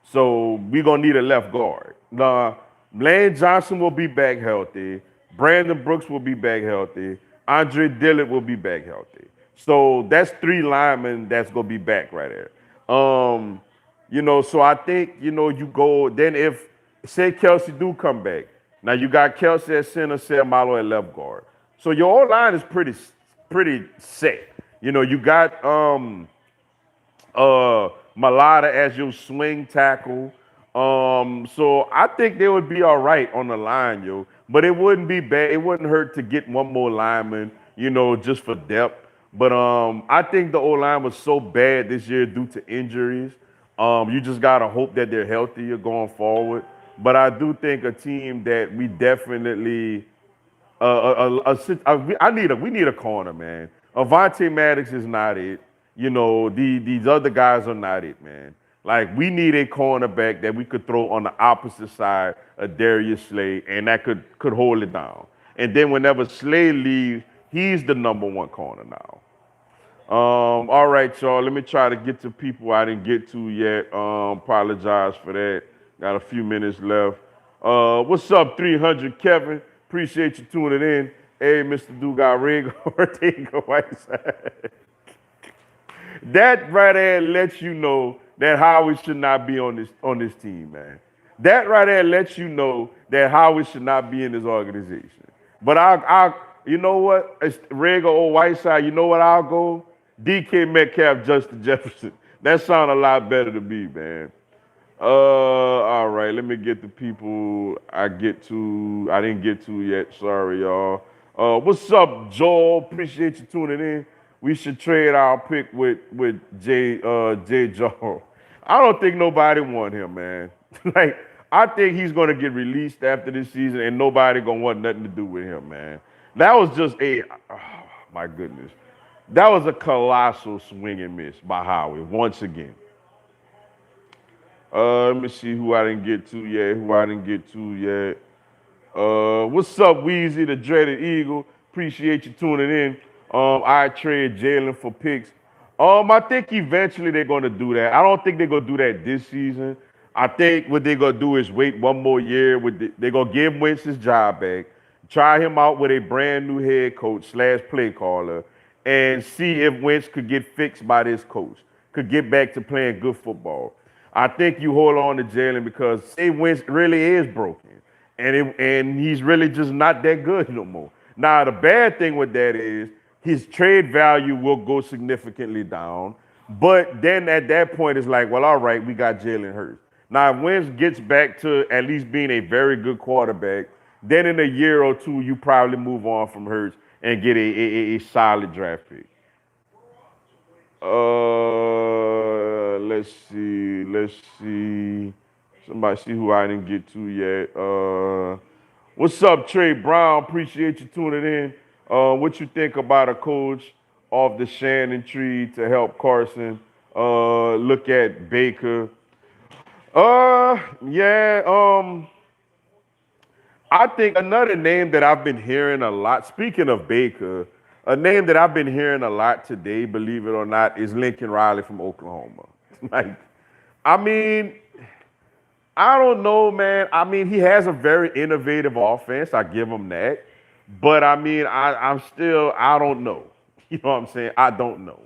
So we're gonna need a left guard. Now, Lane Johnson will be back healthy. Brandon Brooks will be back healthy. Andre Dillard will be back healthy. So that's 3 linemen that's gonna be back right there. So I think, you go then if say Kelsey do come back. Now you got Kelsey at center, Malo at left guard. So your O line is pretty set. You got Malata as your swing tackle. So I think they would be all right on the line, yo. But it wouldn't be bad. It wouldn't hurt to get one more lineman, just for depth. But I think the O line was so bad this year due to injuries. You just gotta hope that they're healthier going forward. But I do think a team that we definitely we need a corner, man. Avonte Maddox is not it. These other guys are not it, man. Like we need a cornerback that we could throw on the opposite side of Darius Slay, and that could hold it down. And then whenever Slay leaves, he's the number one corner now. All right, y'all. Let me try to get to people I didn't get to yet. Apologize for that. Got a few minutes left. What's up, 300 Kevin? Appreciate you tuning in. Hey, Mr. Dugarego, Ortega Whiteside. That right there lets you know that Howard should not be on this team, man. That right there lets you know that Howard should not be in this organization. But you know what? It's Rego or Whiteside. You know what? I'll go DK Metcalf, Justin Jefferson. That sounds a lot better to me, man. All right. Let me get the people I didn't get to yet. Sorry, y'all. What's up, Joel? Appreciate you tuning in. We should trade our pick with Jay Joel. I don't think nobody want him, man. Like, I think he's gonna get released after this season, and nobody gonna want nothing to do with him, man. That was just oh, my goodness. That was a colossal swing and miss by Howie once again. Let me see who I didn't get to yet. What's up, Weezy, the dreaded Eagle? Appreciate you tuning in. I trade Jalen for picks. I think eventually they're gonna do that. I don't think they're gonna do that this season. I think what they're gonna do is wait one more year. They're gonna give Wentz his job back, try him out with a brand new head coach / play caller, and see if Wentz could get fixed by this coach, could get back to playing good football. I think you hold on to Jalen because say Wentz really is broken, and he's really just not that good no more. Now the bad thing with that is his trade value will go significantly down. But then at that point, it's like, well, all right, we got Jalen Hurts. Now, if Wentz gets back to at least being a very good quarterback, then in a year or two, you probably move on from Hurts and get a solid draft pick. Let's see. Somebody see who I didn't get to yet. What's up, Trey Brown? Appreciate you tuning in. What you think about a coach off the Shannon tree to help Carson look at Baker? I think another name that I've been hearing a lot, speaking of Baker, a name that I've been hearing a lot today, believe it or not, is Lincoln Riley from Oklahoma. Like, I mean, I don't know, man. I mean, he has a very innovative offense. I give him that. But I mean, I don't know. You know what I'm saying? I don't know.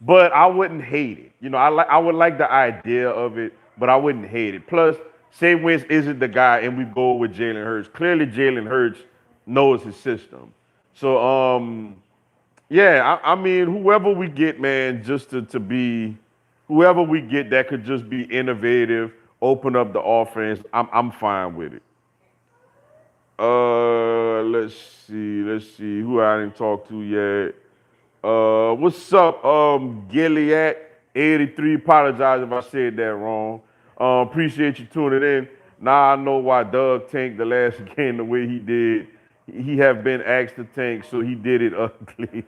But I wouldn't hate it. I would like the idea of it, but I wouldn't hate it. Plus, say Wentz isn't the guy and we go with Jalen Hurts. Clearly, Jalen Hurts knows his system. So, yeah, I mean, whoever we get, man, just to be, whoever we get that could just be innovative, open up the offense, I'm fine with it. Let's see who I didn't talk to yet. What's up, Gilead 83? Apologize if I said that wrong. Appreciate you tuning in. Now I know why Doug tanked the last game the way he did. He have been asked to tank, so he did it ugly.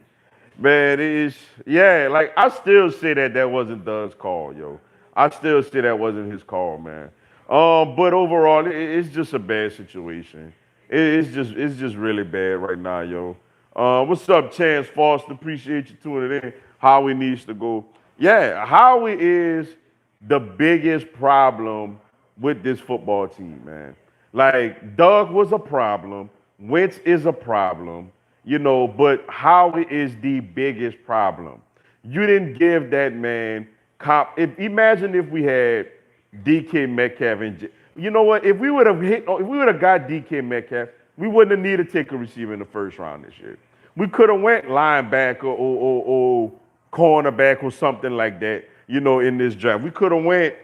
Man, it is, yeah, like I still say that wasn't Doug's call, yo. I still say that wasn't his call, man. But overall, it's just a bad situation. It's just really bad right now, yo. What's up, Chance Foster? Appreciate you tuning in. Howie needs to go. Yeah, Howie is the biggest problem with this football team, man. Like Doug was a problem, Wentz is a problem, but Howie is the biggest problem. You didn't give that man imagine if we had DK Metcalf and you know what? If we would have got DK Metcalf, we wouldn't have needed to take a receiver in the first round this year. We could have went linebacker or cornerback or something like that, in this draft. We could have went,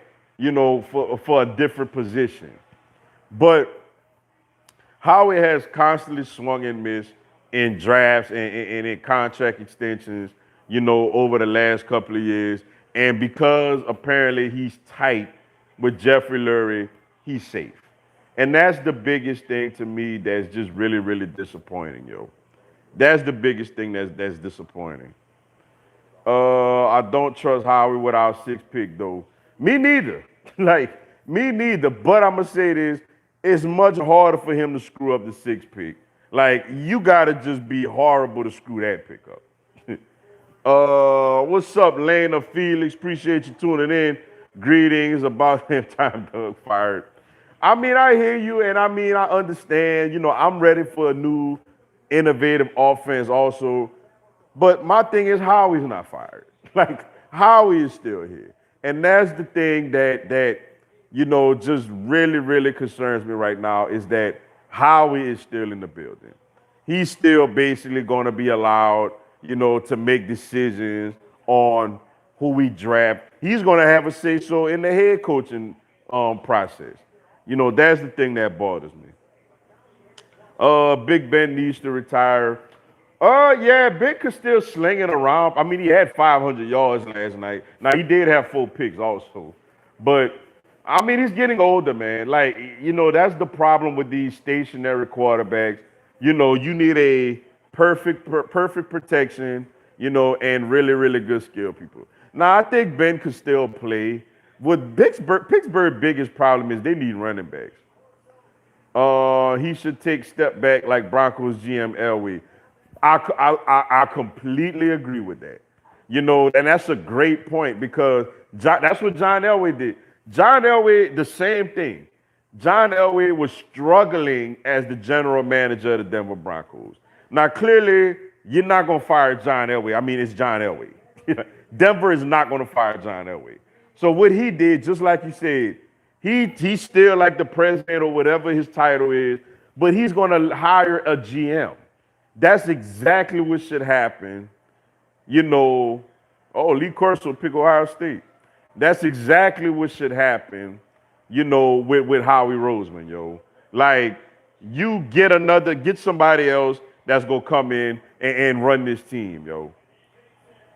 for a different position. But Howie has constantly swung and missed in drafts and in contract extensions, over the last couple of years. And because apparently he's tight with Jeffrey Lurie, he's safe. And that's the biggest thing to me that's just really, really disappointing, yo. That's the biggest thing that's disappointing. I don't trust Howie with our 6th pick, though. Me neither. Me neither. But I'm going to say this. It's much harder for him to screw up the 6th pick. You got to just be horrible to screw that pick up. What's up, Lena Felix? Appreciate you tuning in. Greetings. About damn time Doug fired. I mean, I hear you, and I understand. I'm ready for a new, innovative offense also. But my thing is, Howie's not fired. Howie is still here. And that's the thing that just really, really concerns me right now is that Howie is still in the building. He's still basically going to be allowed, to make decisions on who we draft. He's going to have a say-so in the head coaching process. That's the thing that bothers me. Big Ben needs to retire. Yeah, Ben could still sling it around. I mean, he had 500 yards last night. Now, he did have 4 picks also. But, I mean, he's getting older, man. That's the problem with these stationary quarterbacks. You need a perfect protection, and really, really good skill people. Now, I think Ben could still play. What Pittsburgh's biggest problem is they need running backs. He should take step back like Broncos GM Elway. I completely agree with that. And that's a great point because that's what John Elway did. John Elway, the same thing. John Elway was struggling as the general manager of the Denver Broncos. Now, clearly, you're not going to fire John Elway. I mean, it's John Elway. Denver is not going to fire John Elway. So what he did, just like you said, he's still like the president or whatever his title is, but he's going to hire a GM. That's exactly what should happen. Lee Corso pick Ohio State. That's exactly what should happen, with Howie Roseman, yo. You get somebody else that's going to come in and run this team, yo.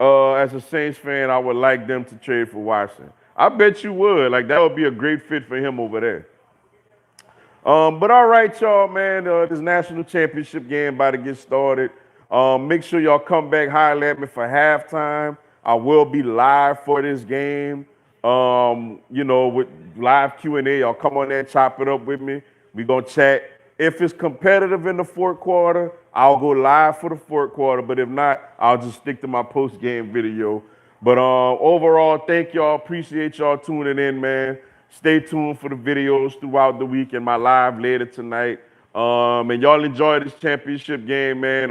As a Saints fan, I would like them to trade for Watson. I bet you would. That would be a great fit for him over there. But all right, y'all, man. This national championship game about to get started. Make sure y'all come back, holler at me for halftime. I will be live for this game. With live Q&A. Y'all come on there and chop it up with me. We're going to chat. If it's competitive in the 4th quarter, I'll go live for the 4th quarter. But if not, I'll just stick to my post-game video. But overall, thank y'all. Appreciate y'all tuning in, man. Stay tuned for the videos throughout the week and my live later tonight. And y'all enjoy this championship game, man.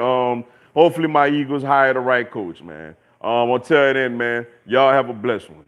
Hopefully my Eagles hire the right coach, man. Until then, man, y'all have a blessed one.